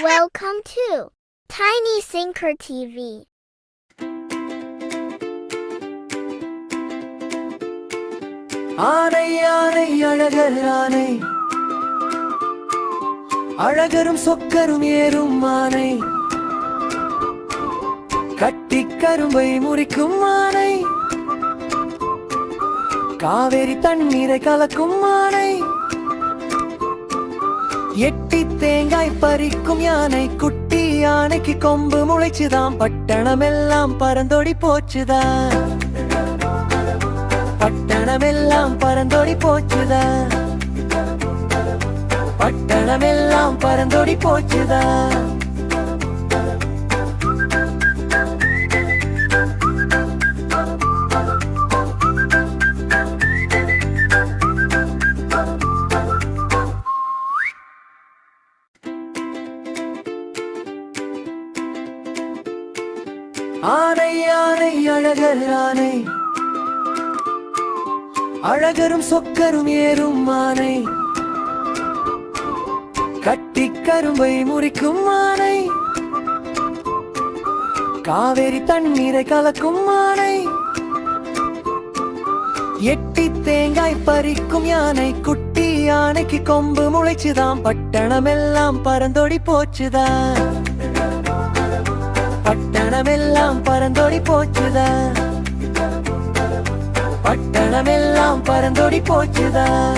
Welcome to Tiny Sinker TV. ஆனை ஆனை அழகர் ஆனை, அழகரும் சொக்கரும் ஏறும் ஆனை, கட்டி கரும்பை முறிக்கும் ஆனை, காவேரி தண்ணீரை கலக்கும் ஆனை, எட்டி தேங்காய் பறிக்கும் யானை, குட்டி யானைக்கு கொம்பு முளைச்சுதான், பட்டணமெல்லாம் பறந்தோடி போச்சுதான், பட்டணமெல்லாம் பறந்தோடி போச்சுதான், பட்டணமெல்லாம் பறந்தோடி போச்சுதான். ஆனை ஆனை அழகர் ஆனை, அழகரும் சொக்கரும் ஏறும் ஆனை, கட்டி கரும்பை முறிக்கும் ஆனை, காவேரி தண்ணீரை கலக்கும் ஆனை, எட்டி தேங்காய் பறிக்கும் யானை, குட்டி யானைக்கு கொம்பு முளைச்சுதான், பட்டணமெல்லாம் பறந்தோடி போச்சுதான், பட்டணமெல்லாம் பறந்தோடி போச்சுதான், பட்டணமெல்லாம் பறந்தோடி போச்சுதான்.